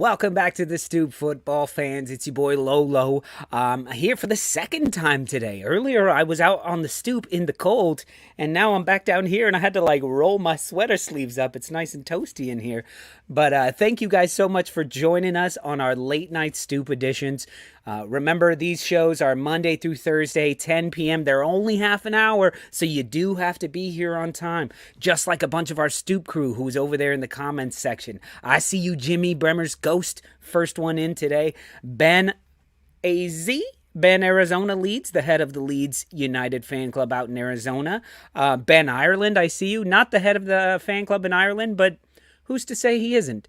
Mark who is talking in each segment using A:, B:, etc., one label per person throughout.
A: Welcome back to the Stoop, football fans. It's your boy Lolo. Here for the second time today. Earlier, I was out on the stoop in the cold, and now I'm back down here, and I had to roll my sweater sleeves up. It's nice and toasty in here. But thank you guys so much for joining us on our late night Stoop editions. Remember, these shows are Monday through Thursday, 10 p.m. They're only half an hour, so you do have to be here on time. Just like a bunch of our Stoop crew who's over there in the comments section. I see you, Jimmy Bremer's Ghost, first one in today. Ben AZ. Ben Arizona Leeds, the head of the Leeds United fan club out in Arizona. Ben Ireland, I see you. Not the head of the fan club in Ireland, but who's to say he isn't?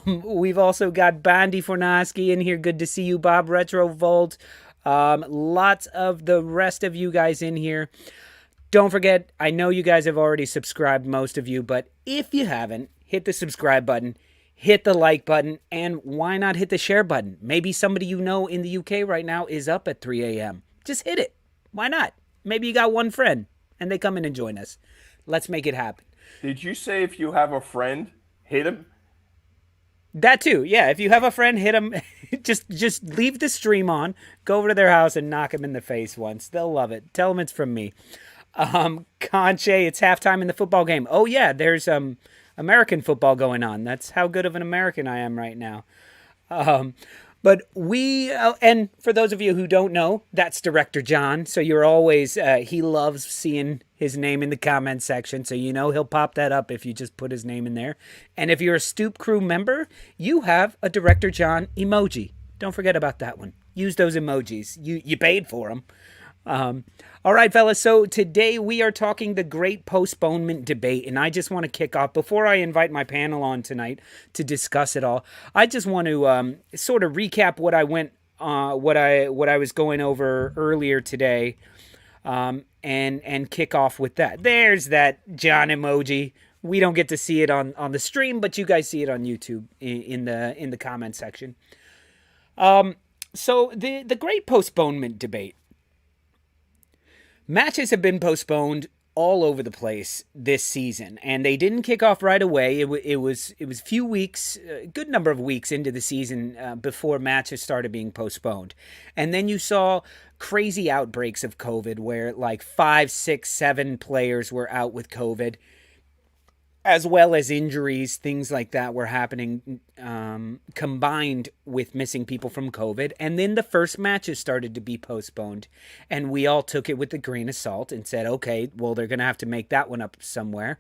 A: We've also got Bandy Fornaski in here. Good to see you, Bob Retrovolt. Lots of the rest of you guys in here. Don't forget, I know you guys have already subscribed, most of you, but if you haven't, hit the subscribe button, hit the like button, and why not hit the share button? Maybe somebody you know in the UK right now is up at 3 a.m. Just hit it. Why not? Maybe you got one friend, and they come in and join us. Let's make it happen.
B: Did you say if you have a friend, hit him?
A: That too, yeah. If you have a friend, hit them. just leave the stream on, go over to their house and knock them in the face once. They'll love it. Tell them it's from me. Conche, it's halftime in the football game. Oh yeah, there's American football going on. That's how good of an American I am right now. But we, and for those of you who don't know, that's Director John. So you're always, he loves seeing his name in the comment section. So you know he'll pop that up if you just put his name in there. And if you're a Stoop Crew member, you have a Director John emoji. Don't forget about that one. Use those emojis. You paid for them. All right, fellas, so today we are talking the great postponement debate, and I just want to kick off, before I invite my panel on tonight to discuss it all, I just want to sort of recap what I was going over earlier today, and kick off with that. There's that John emoji. We don't get to see it on the stream, but you guys see it on YouTube in the comment section. So the great postponement debate. Matches have been postponed all over the place this season, and they didn't kick off right away. It was a few weeks, a good number of weeks into the season before matches started being postponed. And then you saw crazy outbreaks of COVID where 5, 6, 7 players were out with COVID, as well as injuries, things like that were happening combined with missing people from COVID. And then the first matches started to be postponed. And we all took it with a grain of salt and said, okay, well, they're going to have to make that one up somewhere.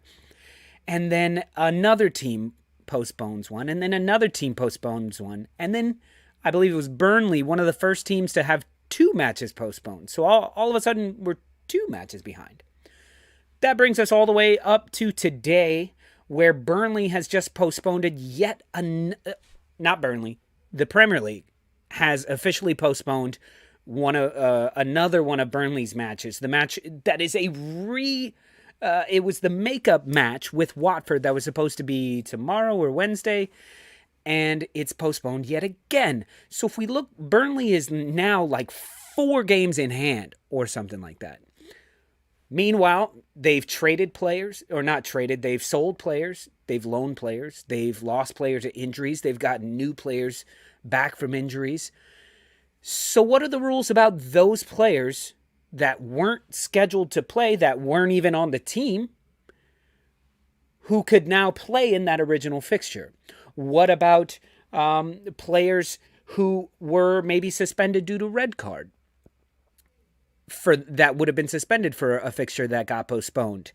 A: And then another team postpones one. And then another team postpones one. And then I believe it was Burnley, one of the first teams to have 2 matches postponed. So all of a sudden, we're 2 matches behind. That brings us all the way up to today, where Burnley has just postponed yet not Burnley, the Premier League has officially postponed another one of Burnley's matches. The match that is it was the makeup match with Watford that was supposed to be tomorrow or Wednesday, and it's postponed yet again. So if we look, Burnley is now 4 games in hand or something like that. Meanwhile, they've traded players, or not traded, they've sold players, they've loaned players, they've lost players to injuries, they've gotten new players back from injuries. So what are the rules about those players that weren't scheduled to play, that weren't even on the team, who could now play in that original fixture? What about players who were maybe suspended due to red card? That would have been suspended for a fixture that got postponed.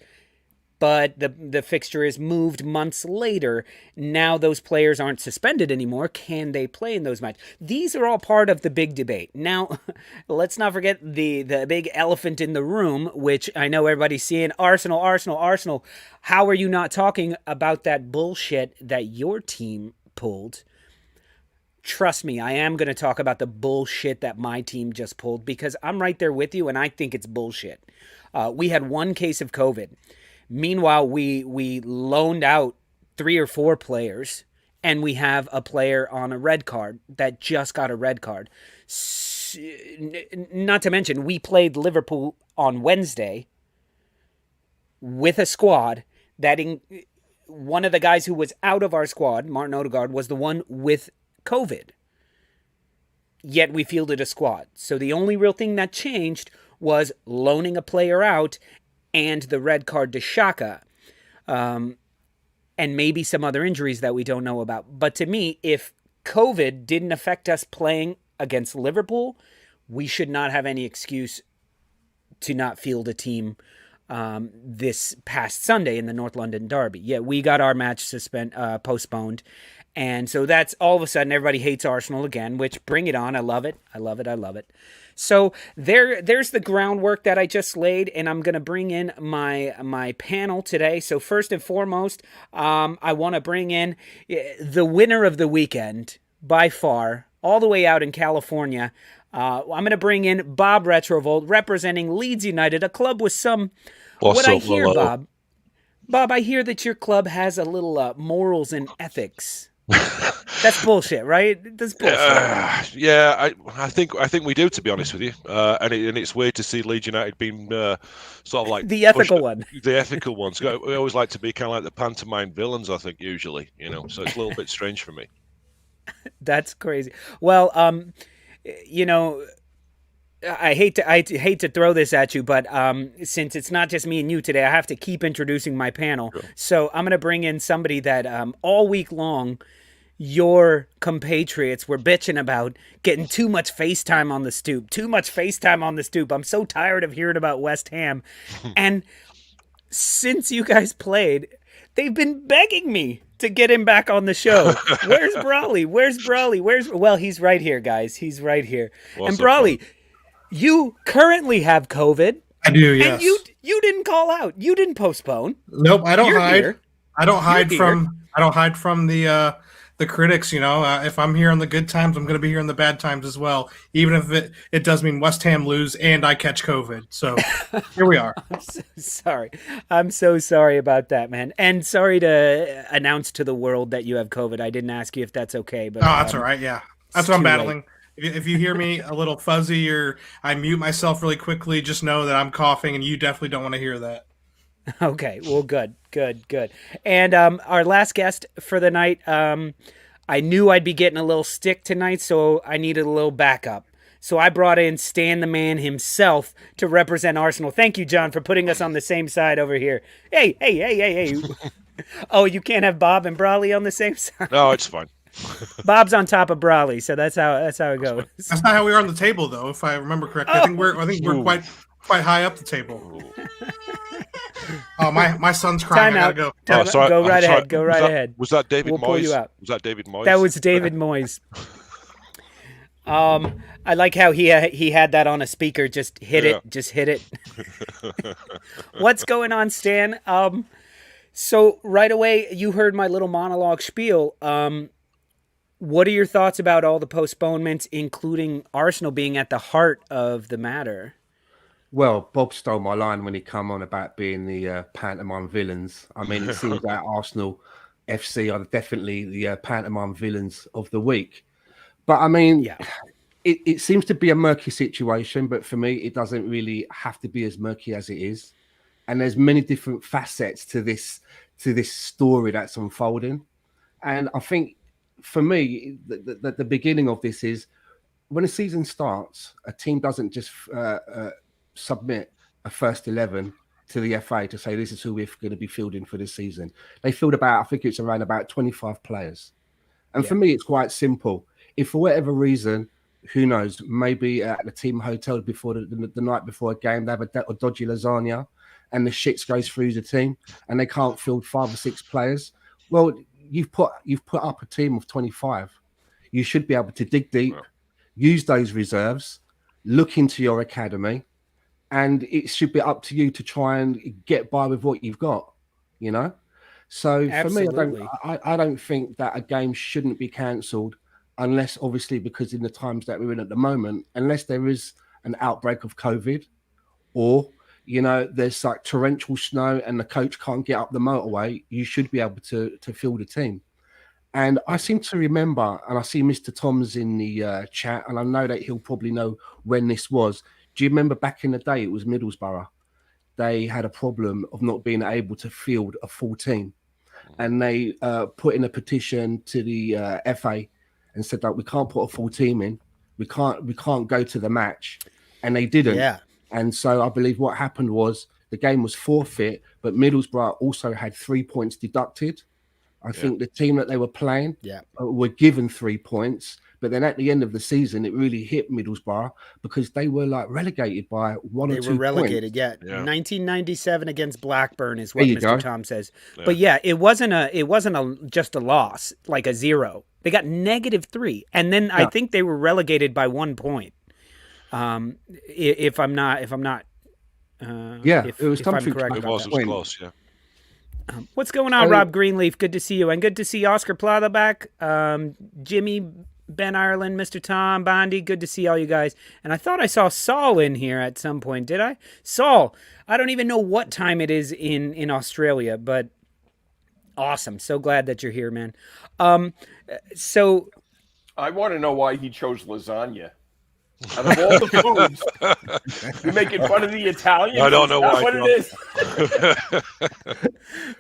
A: But the fixture is moved months later. Now those players aren't suspended anymore. Can they play in those matches? These are all part of the big debate. Now, let's not forget the big elephant in the room, which I know everybody's seeing. Arsenal. How are you not talking about that bullshit that your team pulled? Trust me, I am going to talk about the bullshit that my team just pulled, because I'm right there with you, and I think it's bullshit. We had 1 case of COVID. Meanwhile, we loaned out 3 or 4 players, and we have a player on a red card that just got a red card. Not to mention, we played Liverpool on Wednesday with a squad that one of the guys who was out of our squad, Martin Odegaard, was the one with COVID. Yet we fielded a squad. So the only real thing that changed was loaning a player out and the red card to Shaka. And maybe some other injuries that we don't know about. But to me, if COVID didn't affect us playing against Liverpool, we should not have any excuse to not field a team this past Sunday in the North London Derby. Yeah, we got our match postponed. And so that's all of a sudden everybody hates Arsenal again, which bring it on. I love it. I love it. I love it. So there's the groundwork that I just laid, and I'm going to bring in my panel today. So first and foremost, I want to bring in the winner of the weekend by far, all the way out in California. I'm going to bring in Bob Retrovolt, representing Leeds United, a club with some. What I hear, Lolo? Bob, I hear that your club has a little morals and ethics. That's bullshit, right? That's bullshit.
C: Yeah, I think we do, to be honest with you. And it's weird to see Leeds United being sort of like
A: the ethical one.
C: The ethical ones. We always like to be kind of like the pantomime villains, I think, usually. So it's a little bit strange for me.
A: That's crazy. Well, I hate to throw this at you, but since it's not just me and you today, I have to keep introducing my panel. Sure. So I'm going to bring in somebody that all week long, your compatriots were bitching about getting too much FaceTime on the Stoop. Too much FaceTime on the Stoop. I'm so tired of hearing about West Ham. And since you guys played, they've been begging me to get him back on the show. Where's Brawley? Well, he's right here, guys. He's right here. And Brawley, you currently have COVID.
D: I do, yes.
A: And you didn't call out. You didn't postpone.
D: Nope, I don't hide. Here. I don't hide from the critics. If I'm here in the good times, I'm going to be here in the bad times as well. Even if it does mean West Ham lose and I catch COVID. So here we are.
A: I'm so sorry. I'm so sorry about that, man. And sorry to announce to the world that you have COVID. I didn't ask you if that's okay, but
D: that's all right. Yeah, that's what I'm battling. Late. If you hear me a little fuzzy or I mute myself really quickly, just know that I'm coughing, and you definitely don't want to hear that.
A: Okay, well, good. And our last guest for the night, I knew I'd be getting a little stick tonight, so I needed a little backup. So I brought in Stan the Man himself to represent Arsenal. Thank you, John, for putting us on the same side over here. Hey. Oh, you can't have Bob and Brawley on the same side?
C: No, it's fine.
A: Bob's on top of Brawley, so that's how it goes.
D: That's not how we are on the table, though, if I remember correctly. I think we're quite high up the table. Oh, my son's crying.
A: Time out. I gotta go. Go right ahead. Go right ahead.
C: Was that David Moyes?
A: We'll pull you out.
C: Was that David Moyes?
A: That was David Moyes. I like how he had that on a speaker. Just hit it. What's going on, Stan? So right away, you heard my little monologue spiel. What are your thoughts about all the postponements, including Arsenal being at the heart of the matter?
E: Well, Bob stole my line when he come on about being the pantomime villains. I mean, it seems that Arsenal FC are definitely the pantomime villains of the week. But I mean, it seems to be a murky situation, but for me, it doesn't really have to be as murky as it is. And there's many different facets to this story that's unfolding. And I think for me, the beginning of this is when a season starts, a team doesn't just submit a first 11 to the FA to say this is who we're going to be fielding for this season. They field I think it's around about 25 players. And for me, it's quite simple. If for whatever reason, who knows, maybe at the team hotel before the night before a game, they have a dodgy lasagna and the shits goes through the team and they can't field 5 or 6 players. Well, you've put up a team of 25. You should be able to dig deep, use those reserves, look into your academy, and it should be up to you to try and get by with what you've got, So
A: Absolutely.
E: For me, I don't think that a game shouldn't be cancelled unless, obviously, because in the times that we're in at the moment, unless there is an outbreak of COVID or there's like torrential snow and the coach can't get up the motorway, you should be able to field a team. And I seem to remember, and I see Mr. Tom's in the chat, and I know that he'll probably know when this was. Do you remember back in the day, it was Middlesbrough? They had a problem of not being able to field a full team. and they put in a petition to the FA and said that we can't put a full team in, we can't go to the match, and they didn't.
A: Yeah.
E: And so I believe what happened was the game was forfeit, but Middlesbrough also had 3 points deducted. I think the team that they were playing were given 3 points, but then at the end of the season, it really hit Middlesbrough because they were like relegated by one or 2 points.
A: They were relegated, 1997 against Blackburn is what
E: There you
A: Mr.
E: go.
A: Tom says. Yeah. But yeah, it wasn't just a loss, like a 0. They got -3, and then I think they were relegated by 1 point. If I'm not,
E: it was something
A: correct.
C: It was close, yeah.
A: What's going on, Rob Greenleaf? Good to see you, and good to see Oscar Plata back. Jimmy, Ben Ireland, Mr. Tom, Bondi, good to see all you guys. And I thought I saw Saul in here at some point. Did I? Saul, I don't even know what time it is in Australia, but awesome. So glad that you're here, man. So
B: I want to know why he chose lasagna. Out of all the foods, you're making fun of the Italians?
C: I don't know why.
B: What it is?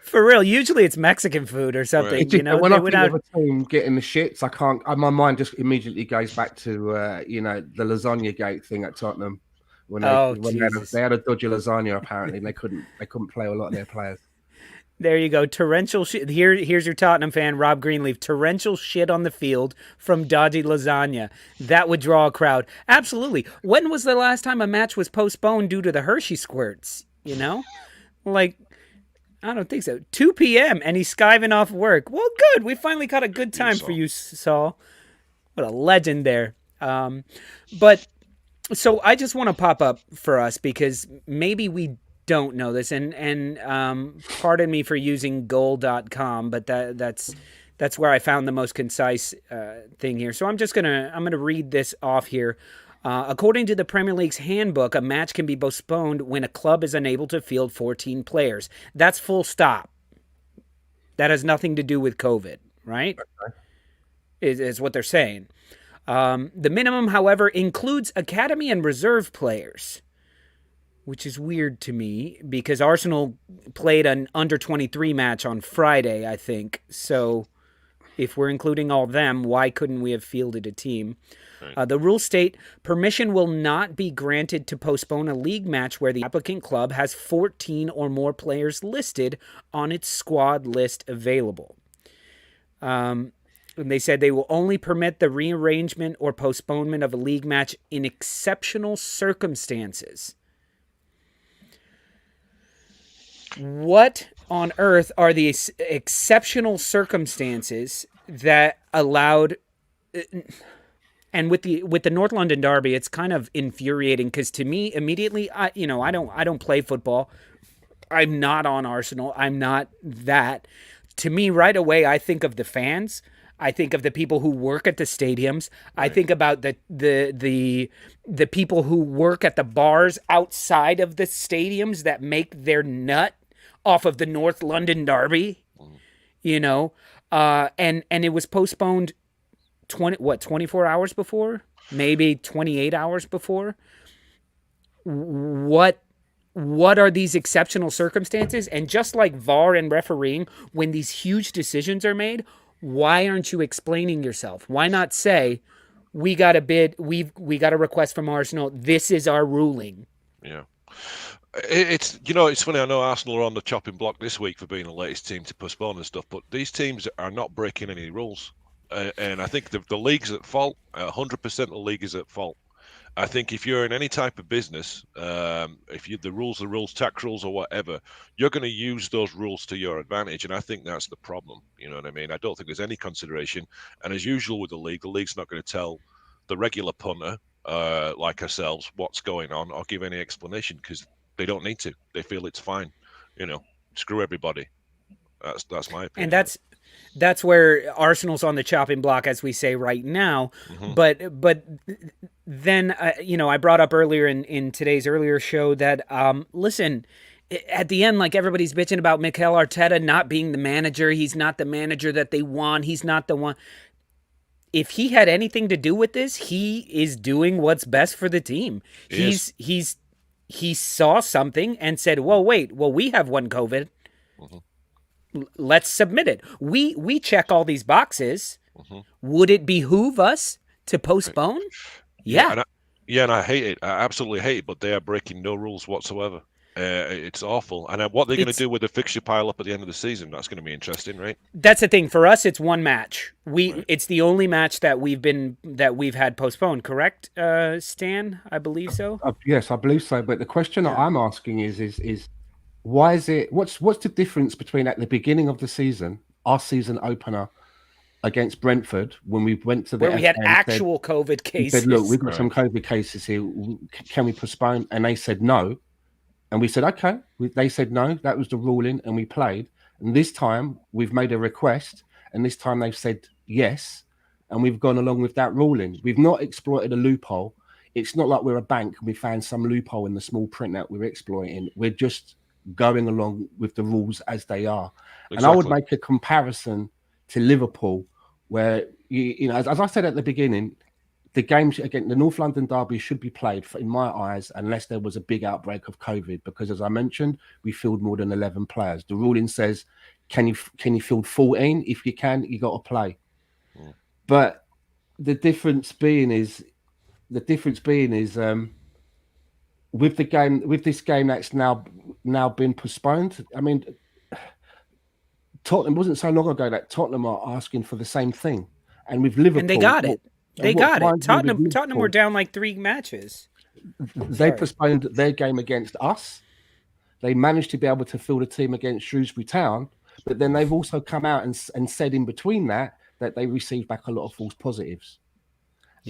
A: For real, usually it's Mexican food or something.
E: Right.
A: You know,
E: when I think of a team getting the shits, I can't. My mind just immediately goes back to the lasagna gate thing at Tottenham when they had a dodgy lasagna. Apparently, and they couldn't play a lot of their players.
A: There you go. Torrential shit. Here's your Tottenham fan, Rob Greenleaf. Torrential shit on the field from dodgy lasagna. That would draw a crowd. Absolutely. When was the last time a match was postponed due to the Hershey squirts? You know? Like, I don't think so. 2 p.m. and he's skiving off work. Well, good. We finally got a good time for you, Saul. What a legend there. But so I just want to pop up for us because maybe we don't know this, and pardon me for using goal.com, but that's where I found the most concise thing here. So I'm gonna read this off here. According to the Premier League's handbook, a match can be postponed when a club is unable to field 14 players. That's full stop. That has nothing to do with COVID, right? Okay. Is what they're saying. The minimum, however, includes academy and reserve players, which is weird to me because Arsenal played an under-23 match on Friday, I think. So if we're including all them, why couldn't we have fielded a team? Right. The rules state permission will not be granted to postpone a league match where the applicant club has 14 or more players listed on its squad list available. And they said they will only permit the rearrangement or postponement of a league match in exceptional circumstances. What on earth are the exceptional circumstances that allowed? And with the North London Derby, it's kind of infuriating because to me, immediately, I don't play football. I'm not on Arsenal. I'm not that. To me, right away, I think of the fans. I think of the people who work at the stadiums. Right. I think about the people who work at the bars outside of the stadiums that make their nut off of the North London Derby, and it was postponed 24 hours before, maybe 28 hours before. What are these exceptional circumstances? And just like VAR and refereeing, when these huge decisions are made, why aren't you explaining yourself? Why not say, we got a bid, we got a request from Arsenal, this is our ruling?
C: Yeah. It's funny. I know Arsenal are on the chopping block this week for being the latest team to postpone and stuff, but these teams are not breaking any rules, and I think the league's at fault. 100% the league is at fault. I think if you're in any type of business, the rules, tax rules or whatever, you're going to use those rules to your advantage, and I think that's the problem. You know what I mean? I don't think there's any consideration, and as usual with the league's not going to tell the regular punter like ourselves what's going on or give any explanation because they don't need to. They feel it's fine. Screw everybody. That's my opinion.
A: And that's where Arsenal's on the chopping block, as we say right now. Mm-hmm. But then, I brought up earlier in today's earlier show that, listen, at the end, like everybody's bitching about Mikel Arteta not being the manager. He's not the manager that they want. He's not the one. If he had anything to do with this, he is doing what's best for the team. He saw something and said, well, we have one COVID. Mm-hmm. let's submit it. We check all these boxes.
C: Mm-hmm.
A: Would it behoove us to postpone? Yeah.
C: And I hate it. I absolutely hate it. But they are breaking no rules whatsoever. It's awful. And what they're going to do with the fixture pile up at the end of the season, that's going to be interesting, right?
A: That's the thing. For us, it's one match.
C: Right.
A: It's the only match that we've had postponed. Correct, Stan? I believe so.
E: Yes, I believe so. But the question that I'm asking is why is it? What's the difference between at the beginning of the season, our season opener against Brentford, when we went to the
A: where we had
E: FA and
A: actual COVID cases?
E: said, look, we've got some COVID cases here. Can we postpone? And they said no. And we said, okay. They said no. That was the ruling, and we played. And this time we've made a request, and this time they've said yes, and we've gone along with that ruling. We've not exploited a loophole. It's not like we're a bank and we found some loophole in the small print that we're exploiting. We're just going along with the rules as they are. Exactly. And I would make a comparison to Liverpool, where you know, as I said at the beginning, the games again, the North London derby should be played, in my eyes, unless there was a big outbreak of COVID. Because as I mentioned, we fielded more than 11 players. The ruling says, can you field 14? If you can, you got to play. Yeah. But the difference being is with this game that's now been postponed. I mean, Tottenham wasn't so long ago that Tottenham are asking for the same thing, and with Liverpool,
A: and they got it. They got it. Tottenham were down like 3 matches.
E: They postponed their game against us. They managed to be able to field a team against Shrewsbury Town, but then they've also come out and said in between that they received back a lot of false positives.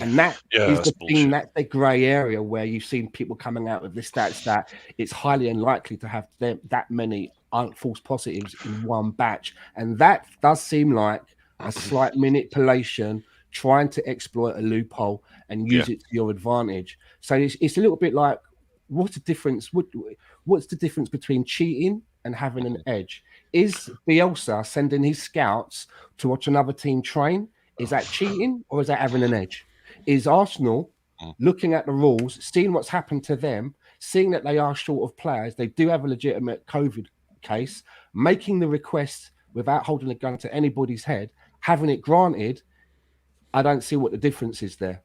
E: And that is the thing, that's the grey area where you've seen people coming out with the stats that it's highly unlikely to have that many false positives in one batch. And that does seem like a slight manipulation, trying to exploit a loophole and use it to your advantage. So it's a little bit like, what's the difference? What's the difference between cheating and having an edge? Is Bielsa sending his scouts to watch another team train? Is that cheating or is that having an edge? Is Arsenal looking at the rules, seeing what's happened to them, seeing that they are short of players, they do have a legitimate COVID case, making the request without holding a gun to anybody's head, having it granted? I don't see what the difference is there.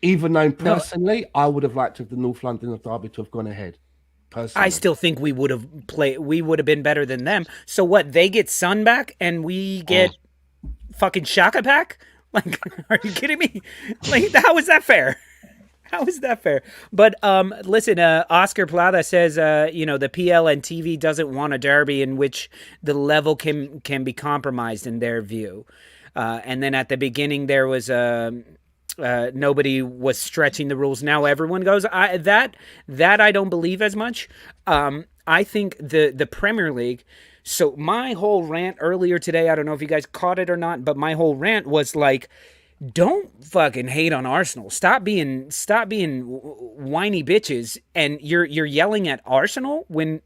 E: Even though personally, I would have liked the North London derby to have gone ahead. Personally,
A: I still think we would have been better than them. So what? They get Sun back and we get fucking Shaka back? Like, are you kidding me? Like, how is that fair? How is that fair? But listen, Oscar Plata says, the PL and TV doesn't want a derby in which the level can be compromised in their view. And then at the beginning there was nobody was stretching the rules. Now everyone goes. That I don't believe as much. I think the Premier League. So my whole rant earlier today, I don't know if you guys caught it or not, but my whole rant was like, don't fucking hate on Arsenal. Stop being whiny bitches, and you're yelling at Arsenal when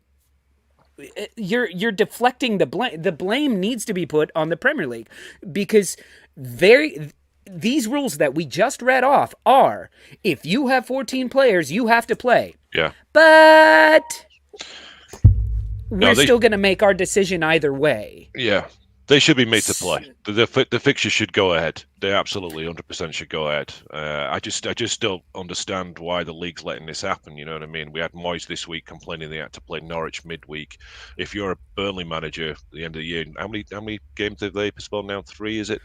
A: you're deflecting the blame. The blame needs to be put on the Premier League, because these rules that we just read off are, if you have 14 players, you have to play.
C: Yeah.
A: But we're still going to make our decision either way.
C: Yeah. They should be made to play. The fixture should go ahead. They absolutely 100% should go ahead. I just don't understand why the league's letting this happen. You know what I mean? We had Moyes this week complaining they had to play Norwich midweek. If you're a Burnley manager at the end of the year, how many games have they postponed now? 3, is it?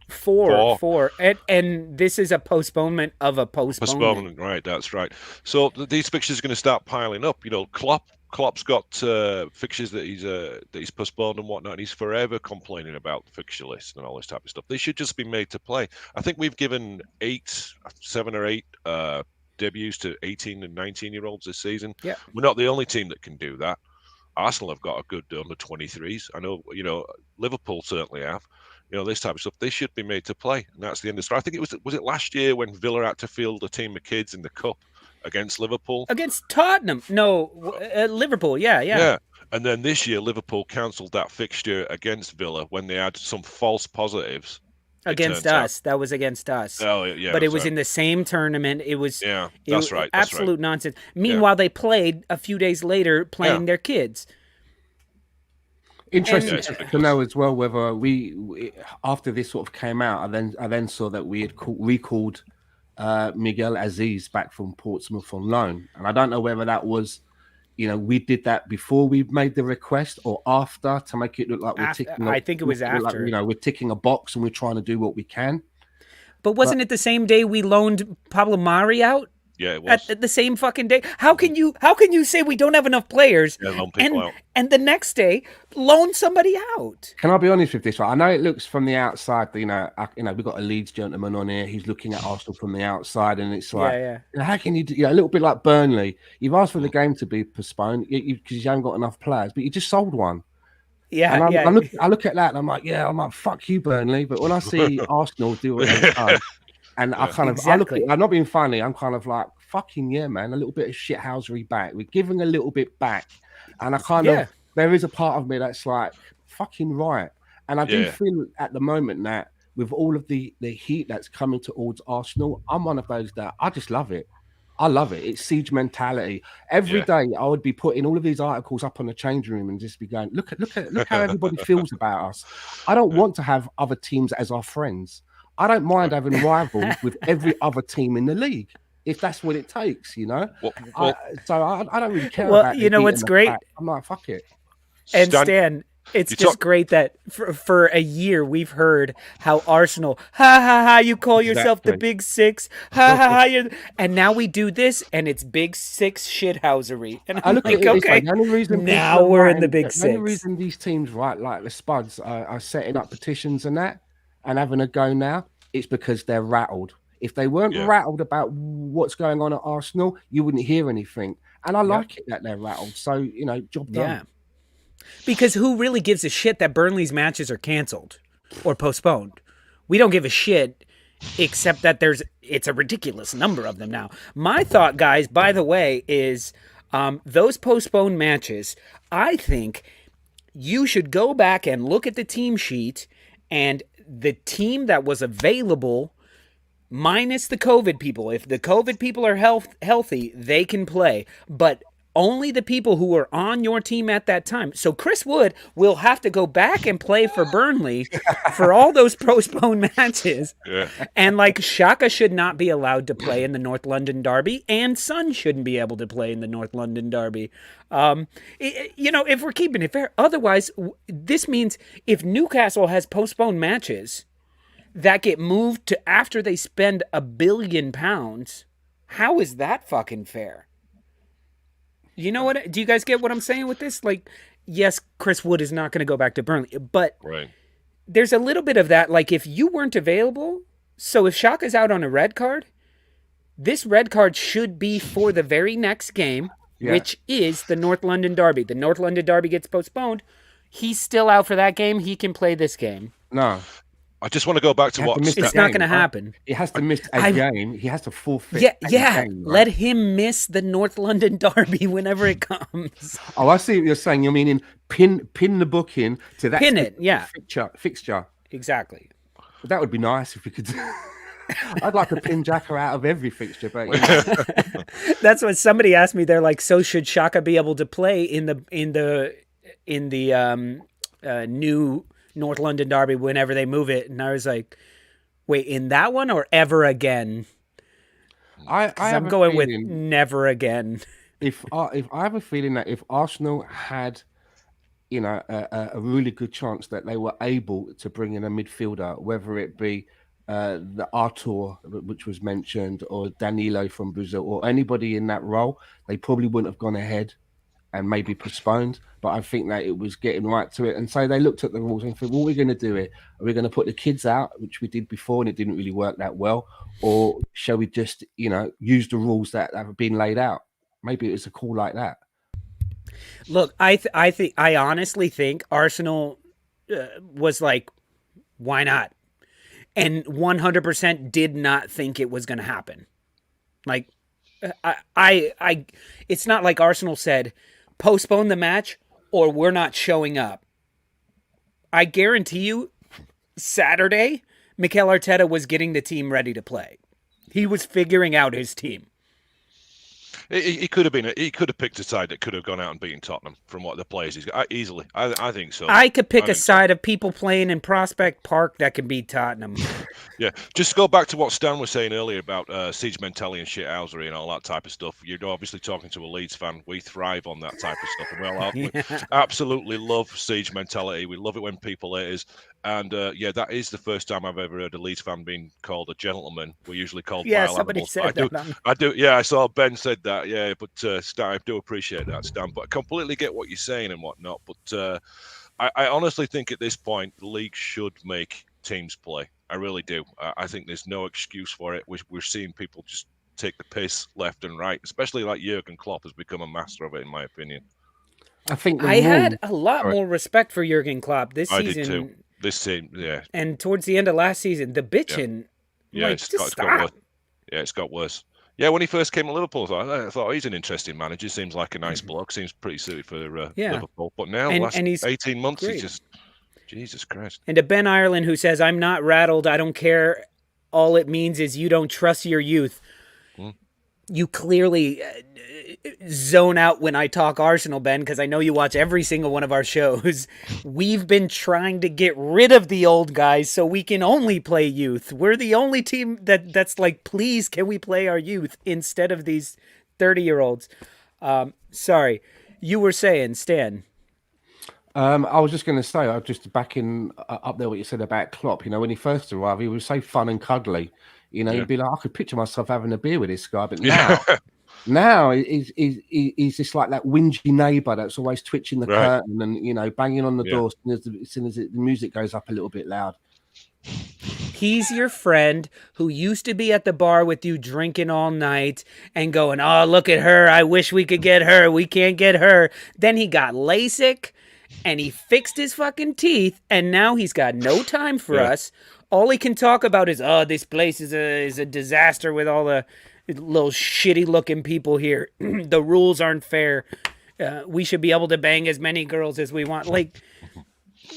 A: 4. And this is a postponement of a postponement.
C: Right, that's right. So these fixtures are going to start piling up. You know, Klopp's got fixtures that he's postponed and whatnot, and he's forever complaining about the fixture list and all this type of stuff. They should just be made to play. I think we've given 7 or 8 debuts to 18 and 19-year-olds this season.
A: Yeah.
C: We're not the only team that can do that. Arsenal have got a good under-23s. I know, Liverpool certainly have. This type of stuff, they should be made to play, and that's the end of the story. I think was it last year when Villa had to field a team of kids in the cup against Liverpool? Against
A: Tottenham? No, Liverpool. Yeah.
C: And then this year, Liverpool cancelled that fixture against Villa when they had some false positives.
A: Against us. That was against us.
C: Oh, yeah.
A: But it was in the same tournament. It was.
C: Yeah, that's right.
A: Absolute nonsense. Meanwhile, they played a few days later playing their kids.
E: Interesting
C: it's
E: to
C: ridiculous.
E: know as well whether we after this sort of came out, I then saw that we had recalled Miguel Aziz back from Portsmouth on loan, and I don't know whether that was, we did that before we made the request or after to make it look like we're ticking.
A: I think it was after.
E: We're ticking a box and we're trying to do what we can.
A: But wasn't it the same day we loaned Pablo Mari out?
C: Yeah, it was.
A: At the same fucking day. How can you say we don't have enough players
C: loan people out.
A: and the next day loan somebody out?
E: Can I be honest with this? Right? I know it looks from the outside, we've got a Leeds gentleman on here. He's looking at Arsenal from the outside, and it's like, how can you do? A little bit like Burnley. You've asked for the game to be postponed because you haven't got enough players, but you just sold one.
A: Yeah,
E: and
A: yeah.
E: I look at that and I'm like, fuck you, Burnley. But when I see Arsenal do what they've done, and I kind of, I'm not being funny. I'm kind of like, fucking yeah, man. A little bit of shithousery back. We're giving a little bit back, and I kind of, there is a part of me that's like, fucking right. And I do feel at the moment that with all of the heat that's coming towards Arsenal, I'm one of those that I just love it. I love it. It's siege mentality. Every day I would be putting all of these articles up on the change room and just be going, look how everybody feels about us. I don't want to have other teams as our friends. I don't mind having rivals with every other team in the league, if that's what it takes, so I don't really care about
A: you know what's great?
E: I'm like, fuck it.
A: And Stan, it's just great that for a year we've heard how Arsenal, you call yourself the Big Six, and now we do this, and it's Big Six shithousery. And I'm like, okay, now we're in the Big Six.
E: The only reason these teams, right, like the Spuds, are setting up petitions and that, and having a go now, it's because they're rattled. If they weren't rattled about what's going on at Arsenal, you wouldn't hear anything. And I like it that they're rattled. So, job done. Yeah.
A: Because who really gives a shit that Burnley's matches are canceled or postponed? We don't give a shit, except that it's a ridiculous number of them now. My thought, guys, by the way, is those postponed matches, I think you should go back and look at the team sheet, and the team that was available minus the COVID people. If the COVID people are healthy, they can play. But only the people who were on your team at that time. So Chris Wood will have to go back and play for Burnley for all those postponed matches. Yeah. And Xhaka should not be allowed to play in the North London Derby, and Son shouldn't be able to play in the North London Derby. If we're keeping it fair. Otherwise, this means if Newcastle has postponed matches that get moved to after they spend £1 billion, how is that fucking fair? You know what? Do you guys get what I'm saying with this? Yes, Chris Wood is not going to go back to Burnley, but there's a little bit of that. If you weren't available, so if Xhaka's out on a red card, this red card should be for the very next game, which is the North London Derby. The North London Derby gets postponed. He's still out for that game. He can play this game.
E: No.
C: I just want to go back to what
A: it's not going to happen.
E: He has to miss a game. He has to forfeit.
A: Game, right? Let him miss the North London Derby whenever it comes.
E: Oh, I see what you're saying. You're meaning pin the book in to that.
A: Pin it,
E: fixture.
A: Exactly.
E: That would be nice if we could. I'd like to pin Xhaka out of every fixture, but
A: that's what somebody asked me. They're like, so should Xhaka be able to play in the new North London Derby whenever they move it? And I was like, wait, in that one or ever again? I'm going with never again.
E: If I have a feeling that if Arsenal had, a really good chance that they were able to bring in a midfielder, whether it be the Artur, which was mentioned, or Danilo from Brazil, or anybody in that role, they probably wouldn't have gone ahead and maybe postponed. But I think that it was getting right to it. And so they looked at the rules and said, what are we going to do it? Are we going to put the kids out, which we did before and it didn't really work that well? Or shall we just, use the rules that have been laid out? Maybe it was a call like that.
A: Look, I honestly think Arsenal was like, why not? And 100% did not think it was going to happen. It's not like Arsenal said, postpone the match or we're not showing up. I guarantee you, Saturday, Mikel Arteta was getting the team ready to play. He was figuring out his team.
C: He could have been. He could have picked a side that could have gone out and beaten Tottenham from what the players he's got easily. I think so.
A: I could pick a side of people playing in Prospect Park that can beat Tottenham.
C: Yeah, just go back to what Stan was saying earlier about siege mentality and shithousery and all that type of stuff. You're obviously talking to a Leeds fan. We thrive on that type of stuff, and we absolutely love siege mentality. We love it when people hate us. And that is the first time I've ever heard a Leeds fan being called a gentleman. We're usually called vile
A: somebody
C: animals.
A: said that.
C: I do. Yeah, I saw Ben said that. Yeah, but Stan, I do appreciate that, Stan. But I completely get what you're saying and whatnot. But I honestly think at this point the league should make teams play. I really do. I think there's no excuse for it. We're seeing people just take the piss left and right, especially like Jurgen Klopp has become a master of it, in my opinion.
E: I think
A: I had a lot more respect for Jurgen Klopp this season.
C: I did too. This team, yeah.
A: And towards the end of last season, the bitching.
C: Yeah,
A: like,
C: it's got worse. Yeah, it's got worse. Yeah, when he first came to Liverpool, I thought he's an interesting manager. Seems like a nice bloke. Seems pretty suited for Liverpool. But now, last 18 months, he's just... Jesus Christ.
A: And to Ben Ireland, who says, I'm not rattled. I don't care. All it means is you don't trust your youth. You clearly zone out when I talk Arsenal, Ben, because I know you watch every single one of our shows. We've been trying to get rid of the old guys so we can only play youth. We're the only team that's like, please, can we play our youth instead of these 30-year-olds? Sorry. You were saying, Stan.
E: I was just going to say, I was just backing up there what you said about Klopp. You know, when he first arrived, he was so fun and cuddly. You know, you'd be like, I could picture myself having a beer with this guy. But now he's just like that whingy neighbour that's always twitching the curtain and, you know, banging on the door as soon as the music goes up a little bit loud.
A: He's your friend who used to be at the bar with you drinking all night and going, oh, look at her. I wish we could get her. We can't get her. Then he got LASIK. And he fixed his fucking teeth, and now he's got no time for us. All he can talk about is, oh, this place is a disaster with all the little shitty-looking people here. The rules aren't fair. We should be able to bang as many girls as we want. Like,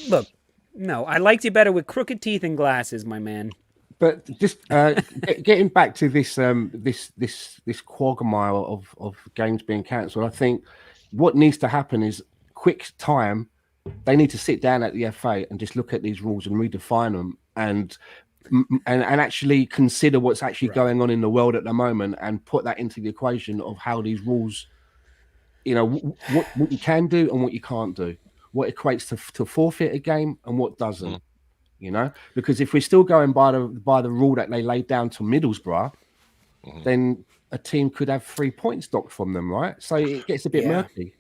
A: look, no, I liked you better with crooked teeth and glasses, my man.
E: But just getting back to this this quagmire of games being cancelled, I think what needs to happen is quick time. They need to sit down at the FA and just look at these rules and redefine them and actually consider what's actually going on in the world at the moment and put that into the equation of how these rules, you know, what you can do and what you can't do, what equates to forfeit a game and what doesn't, you know, because if we're still going by the rule that they laid down to Middlesbrough, then a team could have 3 points docked from them, right? So it gets a bit murky.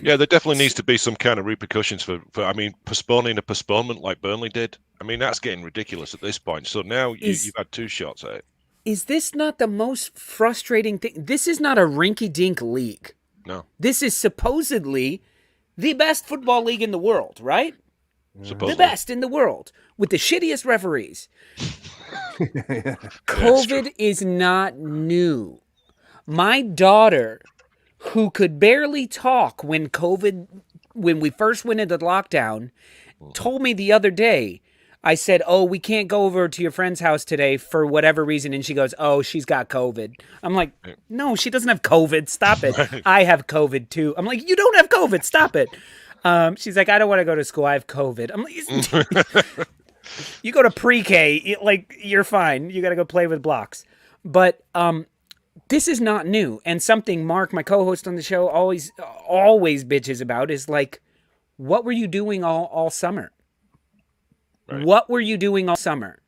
C: Yeah, there definitely needs to be some kind of repercussions for I mean, postponing a postponement like Burnley did. I mean, that's getting ridiculous at this point. So now you've had 2 shots at it.
A: Is this not the most frustrating thing? This is not a rinky-dink league.
C: No.
A: This is supposedly the best football league in the world, right?
C: Supposedly.
A: The best in the world with the shittiest referees. COVID is not new. My daughter, who could barely talk when we first went into lockdown, told me the other day, I said, oh, we can't go over to your friend's house today for whatever reason. And she goes, oh, she's got COVID. I'm like, no, she doesn't have COVID. Stop it. I have COVID too. I'm like, you don't have COVID. Stop it. She's like, I don't want to go to school. I have COVID. I'm like, you go to pre-K, like, you're fine. You got to go play with blocks. But this is not new. And something Mark, my co-host on the show, always bitches about is like, what were you doing all summer? Right. What were you doing all summer?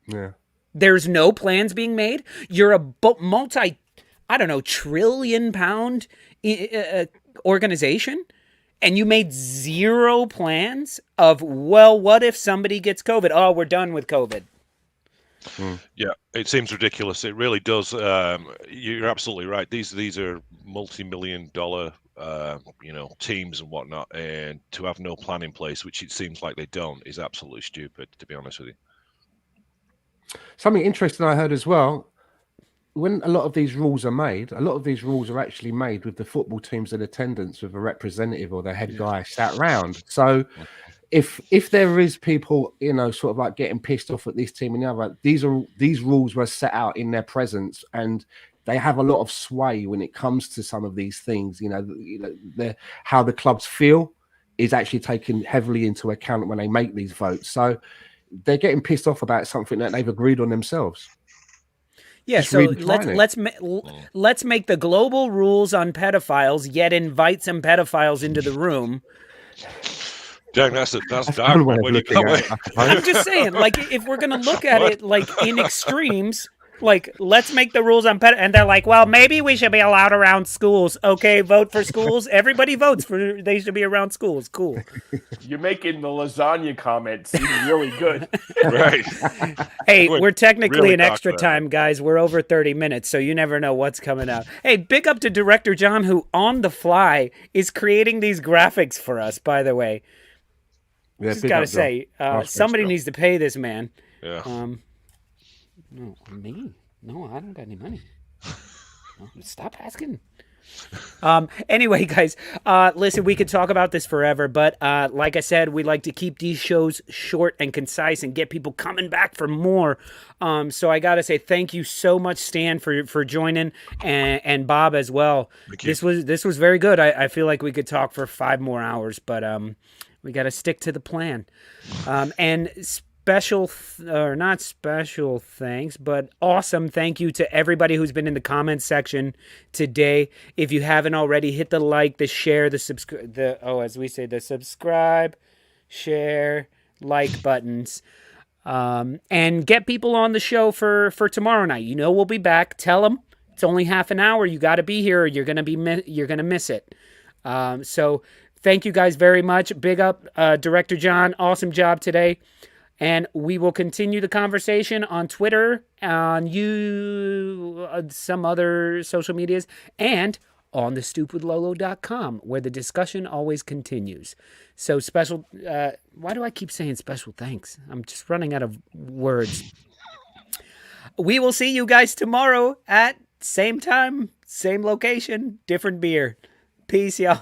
E: Yeah.
A: There's no plans being made. You're a trillion-pound organization, and you made 0 plans of, well, what if somebody gets COVID? Oh, we're done with COVID.
C: Yeah, it seems ridiculous. It really does. You're absolutely right. These are multi-million-dollar teams and whatnot, and to have no plan in place, which it seems like they don't, is absolutely stupid, to be honest with you.
E: Something interesting I heard as well, when a lot of these rules are made, a lot of these rules are actually made with the football teams in attendance with a representative or the head guy sat round. So if there is people, sort of like getting pissed off at this team and the other, these rules were set out in their presence, and they have a lot of sway when it comes to some of these things. How the clubs feel is actually taken heavily into account when they make these votes. So they're getting pissed off about something that they've agreed on themselves.
A: Yeah,
E: Just
A: so
E: redefining
A: let's make the global rules on pedophiles, yet invite some pedophiles into the room.
C: Dang, that's dark.
E: one way of
C: When you
E: looking
C: come
E: at it, I suppose.
A: I'm just saying, like, if we're gonna look at it like in extremes, like, let's make the rules on and they're like, well, maybe we should be allowed around schools. Okay, vote for schools. Everybody votes for they should be around schools. Cool.
B: You're making the lasagna comment seem really good.
C: Right.
A: Hey, we're technically
C: really
A: in extra
C: talk about
A: time, guys. We're over 30 minutes, so you never know what's coming out. Hey, big up to Director John, who on the fly is creating these graphics for us, by the way.
E: Yeah,
A: Just gotta say, somebody
C: job.
A: needs to pay this man.
C: Yeah.
A: No, me? No, I don't got any money. No, stop asking. Anyway, guys, listen, we could talk about this forever, but like I said, we like to keep these shows short and concise and get people coming back for more. So I gotta say thank you so much, Stan, for joining, and Bob as well.
C: Thank you.
A: This was very good. I feel like we could talk for 5 more hours, but we got to stick to the plan. And not special thanks, but awesome thank you to everybody who's been in the comments section today. If you haven't already, hit the like, the share, the subscribe, the subscribe, share, like buttons. And get people on the show for tomorrow night. We'll be back. Tell them it's only half an hour. You got to be here, or you're gonna miss it. So thank you guys very much. Big up, Director John. Awesome job today. And we will continue the conversation on Twitter, on some other social medias, and on the stoopwithlolo.com, where the discussion always continues. So special, why do I keep saying special thanks? I'm just running out of words. We will see you guys tomorrow at same time, same location, different beer. Peace, y'all.